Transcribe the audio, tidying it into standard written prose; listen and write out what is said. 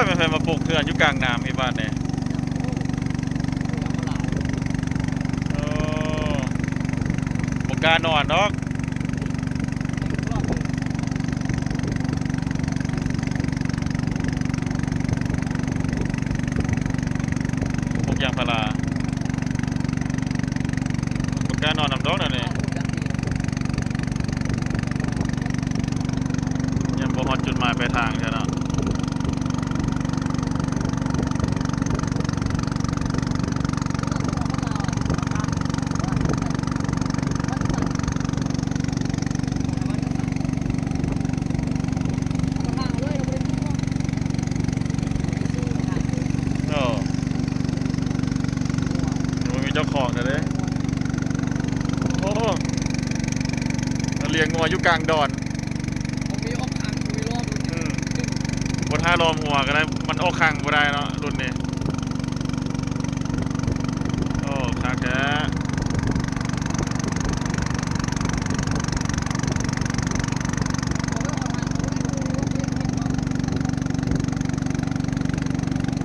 ยมันเคยมาปลูกเถื่อนอยู่กลางน้ำที่บ้านเนี่ยโอ้บ่กล้านอนดอกปลูกยางพาราบ่กล้านอนนำดอกนั่นนี่ยังบ่ฮอดจุดหมายปลายทางใช่เนาะโอ้ยังบ่มีเจ้าของเลยเด้โอ้เลี้ยงงัวอยู่กลางดอนบ่ท่าล้อมหัวก็ได้มันออกข้างบ่ได้เนาะรุ่นนี้